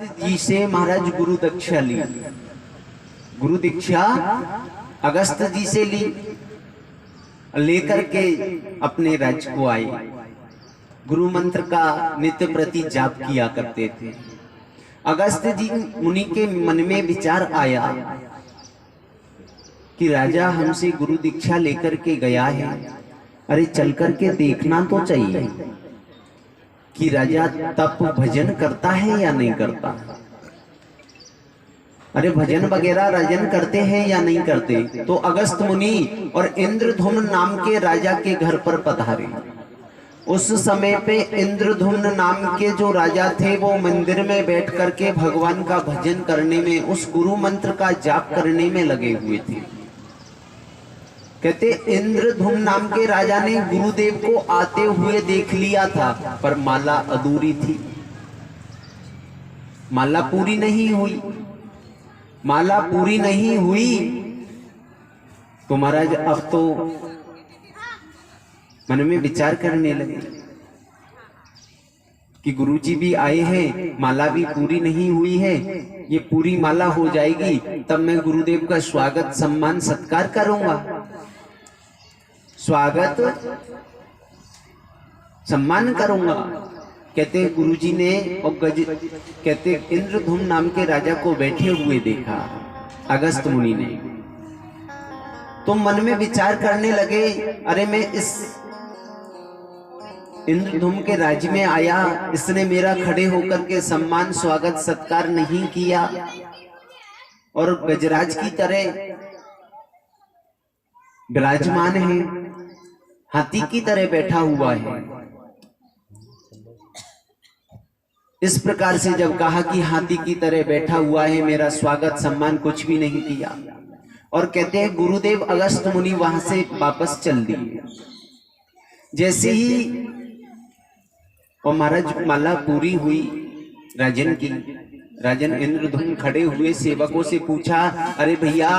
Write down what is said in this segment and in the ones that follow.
जी से महाराज गुरु दीक्षा ली। गुरु दीक्षा अगस्त जी से ली, लेकर के अपने राज्य को आए। गुरु मंत्र का नित्य प्रति जाप किया करते थे। अगस्त जी मुनि के मन में विचार आया कि राजा हमसे गुरु दीक्षा लेकर के गया है, अरे चल करके देखना तो चाहिए कि राजा तप भजन करता है या नहीं करता। अरे भजन वगैरह राजन करते हैं या नहीं करते। तो अगस्त मुनि और इंद्रधुम्न नाम के राजा के घर पर पधारे। उस समय पे इंद्रधुम्न नाम के जो राजा थे वो मंदिर में बैठ करके भगवान का भजन करने में, उस गुरु मंत्र का जाप करने में लगे हुए थे। कहते इंद्रधुम्न नाम के राजा ने गुरुदेव को आते हुए देख लिया था, पर माला अधूरी थी, माला पूरी नहीं हुई। माला पूरी नहीं हुई तो महाराज अब तो मन में विचार करने लगे कि गुरुजी भी आए हैं, माला भी पूरी नहीं हुई है, ये पूरी माला हो जाएगी तब मैं गुरुदेव का स्वागत सम्मान सत्कार करूंगा। स्वागत सम्मान करूंगा। कहते गुरुजी ने और कहते इंद्रधुम्न नाम के राजा को बैठे हुए देखा अगस्त मुनि ने, तो मन में विचार करने लगे, अरे मैं इस इंद्रधुम्न के राज्य में आया, इसने मेरा खड़े होकर के सम्मान स्वागत सत्कार नहीं किया और गजराज की तरह विराजमान है, हाथी की तरह बैठा हुआ है। इस प्रकार से जब कहा कि हाथी की तरह बैठा हुआ है, मेरा स्वागत सम्मान कुछ भी नहीं किया। और कहते हैं गुरुदेव अगस्त मुनि वहां से वापस चल दिए। जैसे ही और महाराज माला पूरी हुई राजन की, राजन इंद्रधुम्न खड़े हुए सेवकों से पूछा, अरे भैया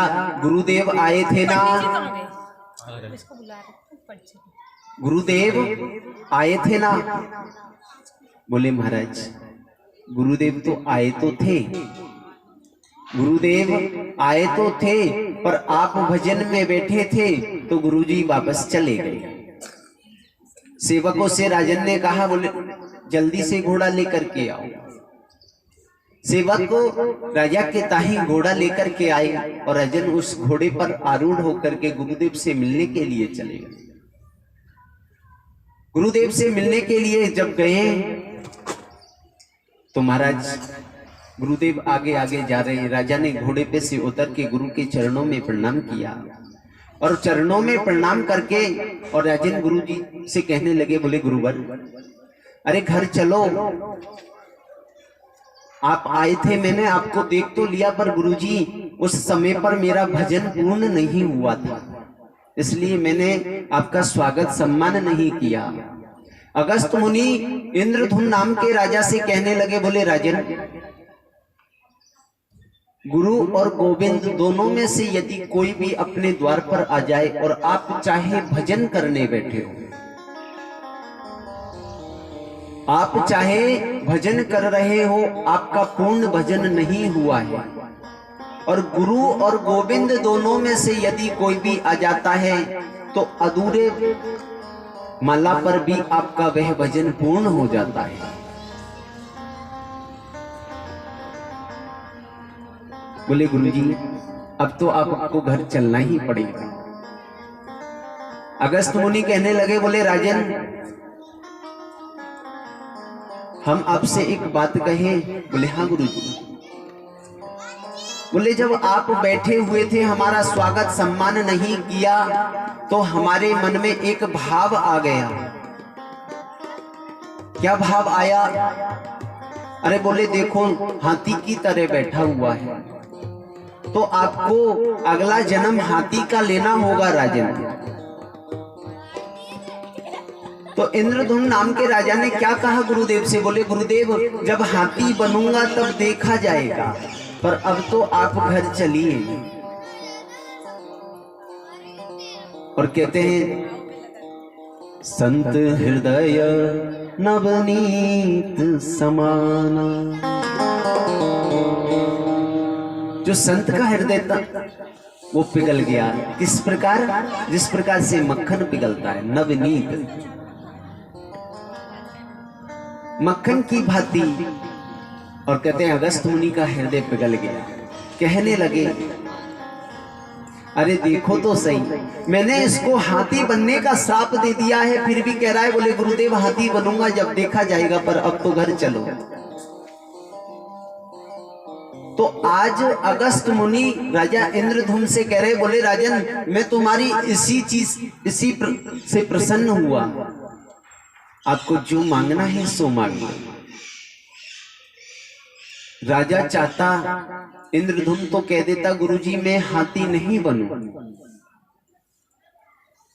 गुरुदेव आए थे ना? गुरुदेव आए थे ना? बोले महाराज गुरुदेव तो आए तो थे, गुरुदेव आए तो थे, पर आप भजन में बैठे थे तो गुरुजी वापस चले गए। सेवकों से राजन ने कहा, बोले जल्दी से घोड़ा लेकर के आओ। सेवक को राजा के ताही घोड़ा लेकर के आए और राजन उस घोड़े पर आरूढ़ होकर के गुरुदेव से मिलने के लिए चले गए। गुरुदेव से मिलने के लिए जब गए तो महाराज गुरुदेव आगे आगे जा रहे हैं। राजा ने घोड़े पे से उतर के गुरु के चरणों में प्रणाम किया और चरणों में प्रणाम करके और राजन गुरु जी से कहने लगे, बोले गुरुवर अरे घर चलो, आप आए थे, मैंने आपको देख तो लिया, पर गुरुजी उस समय पर मेरा भजन पूर्ण नहीं हुआ था, इसलिए मैंने आपका स्वागत सम्मान नहीं किया। अगस्त मुनि इंद्रधुम्न नाम के राजा से कहने लगे, बोले राजन गुरु और गोविंद दोनों में से यदि कोई भी अपने द्वार पर आ जाए और आप चाहे भजन करने बैठे हो, आप चाहे भजन कर रहे हो, आपका पूर्ण भजन नहीं हुआ है, और गुरु और गोविंद दोनों में से यदि कोई भी आ जाता है तो अधूरे माला पर भी आपका वह भजन पूर्ण हो जाता है। बोले गुरुजी अब तो आपको घर चलना ही पड़ेगा। अगस्त मुनि कहने लगे, बोले राजन हम आपसे एक बात कहें? बोले हाँ गुरुजी। बोले जब आप बैठे हुए थे, हमारा स्वागत सम्मान नहीं किया तो हमारे मन में एक भाव आ गया। क्या भाव आया? अरे बोले देखो हाथी की तरह बैठा हुआ है, तो आपको अगला जन्म हाथी का लेना होगा राजन। तो इंद्रधुम्न नाम के राजा ने क्या कहा गुरुदेव से? बोले गुरुदेव जब हाथी बनूंगा तब देखा जाएगा, पर अब तो आप घर चलिए। और कहते हैं संत हृदय नवनीत समाना। जो संत का हृदय था वो पिघल गया। किस प्रकार? जिस प्रकार से मक्खन पिघलता है, नवनीत मक्खन की भांति। और कहते हैं अगस्त मुनि का हृदय पिघल गया। कहने लगे, अरे देखो तो सही, मैंने इसको हाथी बनने का श्राप दे दिया है, फिर भी कह रहा है बोले गुरुदेव हाथी बनूंगा जब देखा जाएगा, पर अब तो घर चलो। तो आज अगस्त मुनि राजा इंद्रधुम्न से कह रहे, बोले राजन मैं तुम्हारी इसी से प्रसन्न हुआ, आपको जो मांगना है सो मांगना। राजा चाहता, इंद्रधुम्न तो कह देता गुरुजी मैं हाथी नहीं बनूं,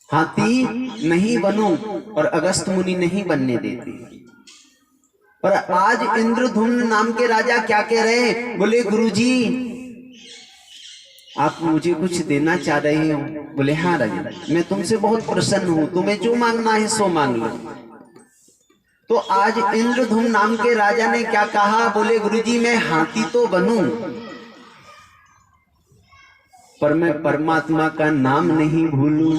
हाथी नहीं बनूं, और अगस्त मुनि नहीं बनने देते। पर आज इंद्रधुम्न नाम के राजा क्या कह रहे हैं? बोले गुरुजी आप मुझे कुछ देना चाह रहे हो? बोले हाँ राजा, मैं तुमसे बहुत प्रसन्न हूं, तुम्हें जो मांगना है सो मांग लो। तो आज इंद्रधुम्न नाम के राजा ने क्या कहा? बोले गुरुजी मैं हाथी तो बनूं, पर मैं परमात्मा का नाम नहीं भूलूं।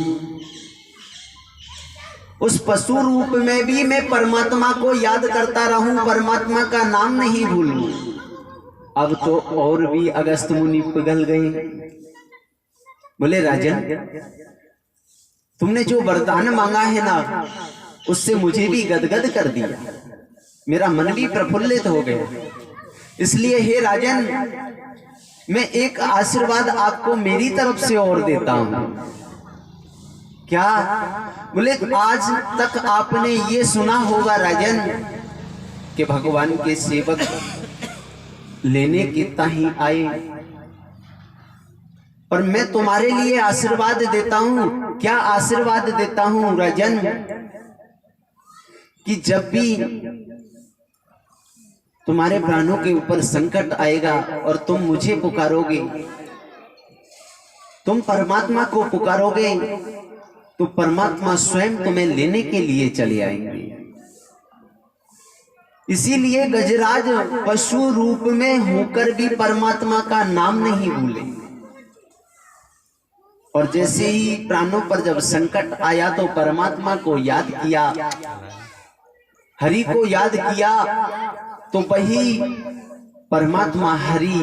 उस पशु रूप में भी मैं परमात्मा को याद करता रहूं, परमात्मा का नाम नहीं भूलूं। अब तो और भी अगस्त मुनि पिघल गए। बोले राजन तुमने जो वरदान मांगा है ना, उससे मुझे भी गदगद कर दिया, मेरा मन भी प्रफुल्लित हो गया। इसलिए हे राजन मैं एक आशीर्वाद आपको मेरी तरफ से और देता हूं। क्या? बोले आज तक आपने ये सुना होगा राजन कि भगवान के सेवक लेने के ताही आए, और मैं तुम्हारे लिए आशीर्वाद देता हूं। क्या आशीर्वाद देता हूं राजन? कि जब भी तुम्हारे प्राणों के ऊपर संकट आएगा और तुम मुझे पुकारोगे, तुम परमात्मा को पुकारोगे, तो परमात्मा स्वयं तुम्हें लेने के लिए चले आएंगे। इसीलिए गजराज पशु रूप में होकर भी परमात्मा का नाम नहीं भूले। और जैसे ही प्राणों पर जब संकट आया तो परमात्मा को याद किया, हरि को याद किया, तो वही परमात्मा हरि,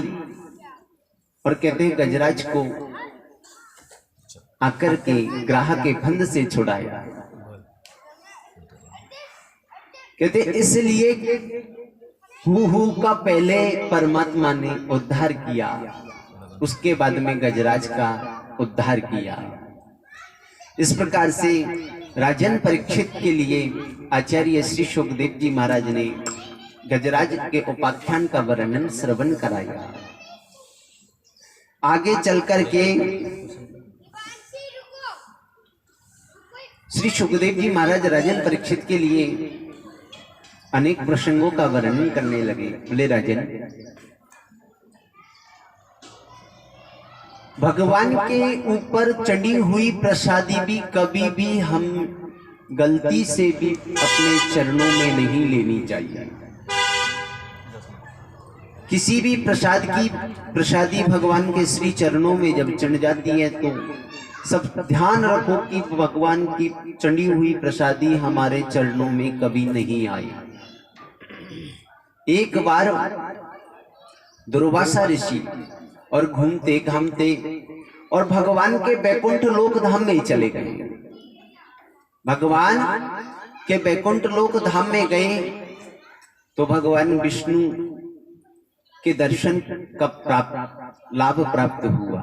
और कहते हैं गजराज को आकर के ग्राह के फंद से छुड़ाया। कहते इसलिए हु का पहले परमात्मा ने उद्धार किया, उसके बाद में गजराज का उद्धार किया। इस प्रकार से राजन परीक्षित के लिए आचार्य श्री शुकदेव जी महाराज ने गजराज के उपाख्यान का वर्णन श्रवण कराया। आगे चलकर के श्री शुकदेव जी महाराज राजन परीक्षित के लिए अनेक प्रसंगों का वर्णन करने लगे। बोले राजन भगवान के ऊपर चढ़ी हुई प्रसादी भी कभी भी हम गलती से भी अपने चरणों में नहीं लेनी चाहिए। किसी भी प्रसादी भगवान के श्री चरणों में जब चढ़ जाती है तो सब ध्यान रखो कि भगवान की चढ़ी हुई प्रसादी हमारे चरणों में कभी नहीं आई। एक बार दुर्वासा ऋषि और घूमते घामते और भगवान के बैकुंठ लोक धाम में चले गए। भगवान के बैकुंठ लोक धाम में गए तो भगवान विष्णु के दर्शन का लाभ प्राप्त हुआ।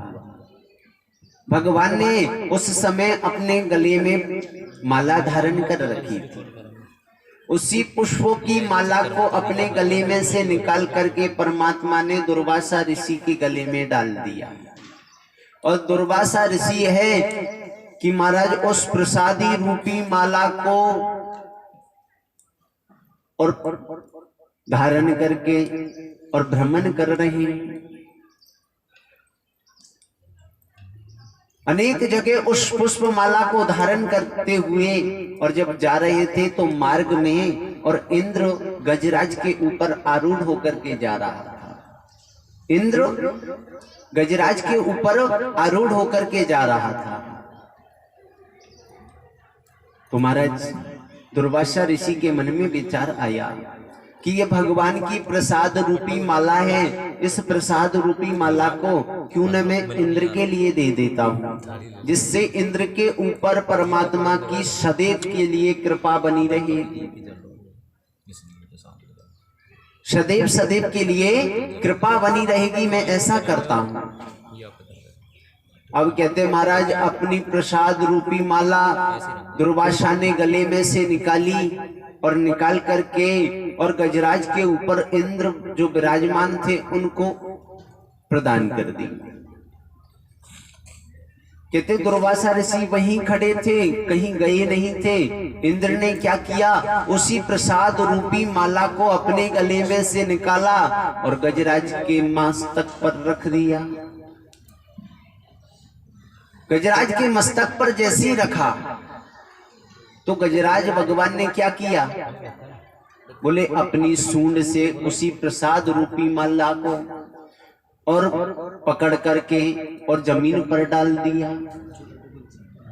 भगवान ने उस समय अपने गले में माला धारण कर रखी थी। उसी पुष्पों की माला को अपने गले में से निकाल करके परमात्मा ने दुर्वासा ऋषि के गले में डाल दिया। और दुर्वासा ऋषि है कि महाराज उस प्रसादी रूपी माला को और धारण करके और भ्रमण कर रहे हैं। अनेक जगह उस पुष्प माला को धारण करते हुए और जब जा रहे थे तो मार्ग में और इंद्र गजराज के ऊपर आरूढ़ होकर के जा रहा था। इंद्र गजराज के ऊपर आरूढ़ होकर के जा रहा था। तो महाराज दुर्वासा ऋषि के मन में विचार आया कि ये भगवान की प्रसाद रूपी माला है, इस प्रसाद रूपी माला को क्यों न मैं इंद्र के लिए दे देता हूँ, जिससे इंद्र के ऊपर परमात्मा की सदैव के लिए कृपा बनी रहेगी, सदैव सदैव के लिए कृपा बनी रहेगी। मैं ऐसा करता हूँ। अब कहते महाराज अपनी प्रसाद रूपी माला दुर्वासा ने गले में से निकाली और निकाल करके और गजराज के ऊपर इंद्र जो विराजमान थे उनको प्रदान कर दी। कहते दुर्वासा ऋषि वहीं खड़े थे, कहीं गए नहीं थे। इंद्र ने क्या किया, उसी प्रसाद रूपी माला को अपने गले में से निकाला और गजराज के मस्तक पर रख दिया। गजराज के मस्तक पर जैसे ही रखा तो गजराज भगवान ने क्या किया, बोले अपनी सूंड से उसी प्रसाद रूपी माला को और पकड़ करके और जमीन पर डाल दिया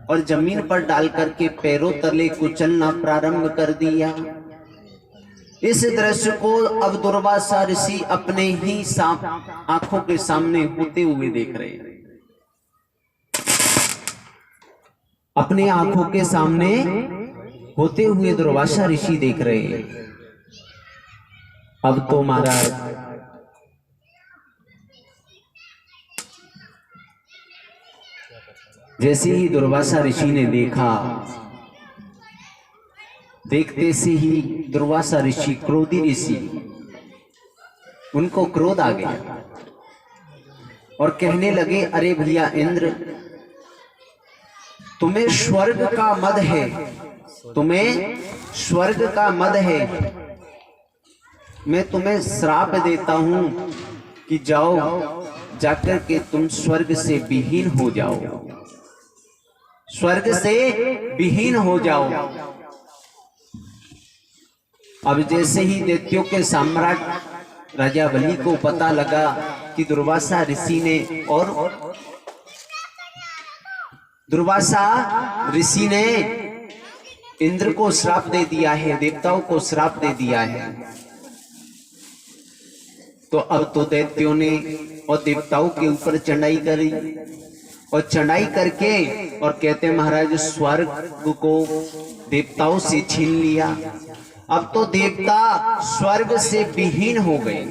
और जमीन पर डाल करके पैरों तले कुचलना प्रारंभ कर दिया। इस दृश्य को अब दुर्वासा ऋषि अपने ही आंखों के सामने होते हुए देख रहे हैं, अपने आंखों के सामने होते हुए दुर्वासा ऋषि देख रहे हैं। अब तो महाराज जैसे ही दुर्वासा ऋषि ने देखा, देखते से ही दुर्वासा ऋषि क्रोधी ऋषि, उनको क्रोध आ गया और कहने लगे, अरे भैया इंद्र, तुम्हें स्वर्ग का मद है, तुम्हें स्वर्ग का मद है। मैं तुम्हें श्राप देता हूं कि जाओ, जाकर के तुम स्वर्ग से विहीन हो जाओ, स्वर्ग से विहीन हो जाओ। अब जैसे ही दैत्यों के सम्राट राजा बलि को पता लगा कि दुर्वासा ऋषि ने और दुर्वासा ऋषि ने इंद्र को श्राप दे दिया है, देवताओं को श्राप दे दिया है, तो अब तो दैत्यों ने और देवताओं के ऊपर चढ़ाई करी और चढ़ाई करके और कहते महाराज स्वर्ग को देवताओं से छीन लिया। अब तो देवता स्वर्ग से विहीन हो गए,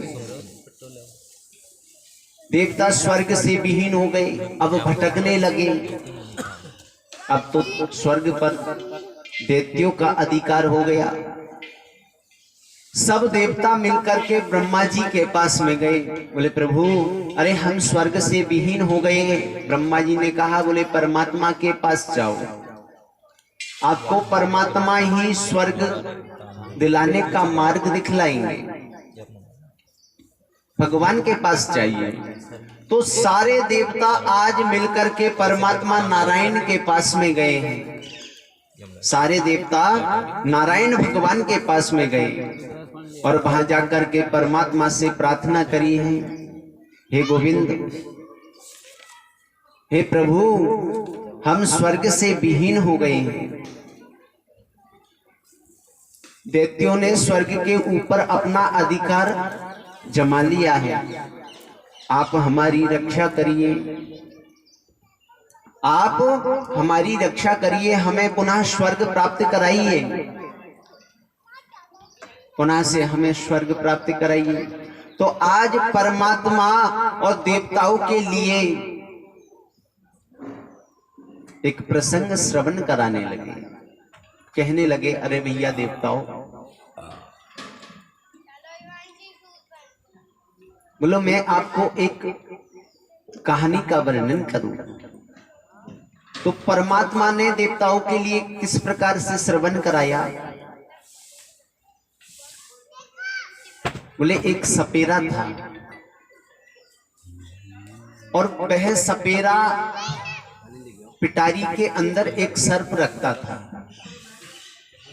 देवता स्वर्ग से विहीन हो गए, अब भटकने लगे। अब तो स्वर्ग पर दैत्यों का अधिकार हो गया। सब देवता मिलकर के ब्रह्मा जी के पास में गए, बोले प्रभु अरे हम स्वर्ग से विहीन हो गए। ब्रह्मा जी ने कहा, बोले परमात्मा के पास जाओ, आपको परमात्मा ही स्वर्ग दिलाने का मार्ग दिखलाएंगे, भगवान के पास जाइए। तो सारे देवता आज मिलकर के परमात्मा नारायण के पास में गए हैं, सारे देवता नारायण भगवान के पास में गए और वहां जाकर के परमात्मा से प्रार्थना करी है, हे गोविंद, हे प्रभु, हम स्वर्ग से विहीन हो गए हैं। दैत्यों ने स्वर्ग के ऊपर अपना अधिकार जमा लिया है, आप हमारी रक्षा करिए, आप हमारी रक्षा करिए, हमें पुनः स्वर्ग प्राप्त कराइए, पुनः से हमें स्वर्ग प्राप्त कराइए। तो आज परमात्मा और देवताओं के लिए एक प्रसंग श्रवण कराने लगे, कहने लगे, अरे भैया देवताओं, बोलो मैं आपको एक कहानी का वर्णन करूं। तो परमात्मा ने देवताओं के लिए किस प्रकार से श्रवण कराया, बोले एक सपेरा था और वह सपेरा पिटारी के अंदर एक सर्प रखता था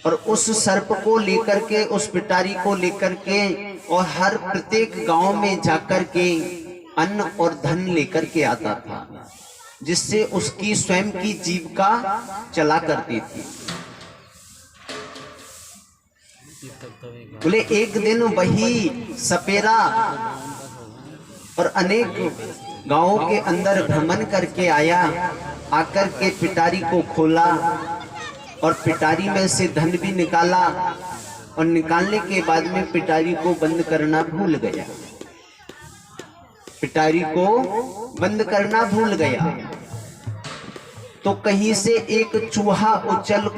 और उस सर्प को लेकर के, उस पिटारी को लेकर के और हर प्रत्येक गांव में जाकर के अन्न और धन लेकर के आता था, जिससे उसकी स्वयं की जीविका चला करती थी। बोले एक दिन वही सपेरा और अनेक गांवों के अंदर भ्रमण करके आया, आकर के पिटारी को खोला और पिटारी में से धन भी निकाला, और निकालने के बाद में पिटारी को बंद करना भूल गया। पिटारी को बंद करना भूल गया तो कहीं से एक चूहा उछल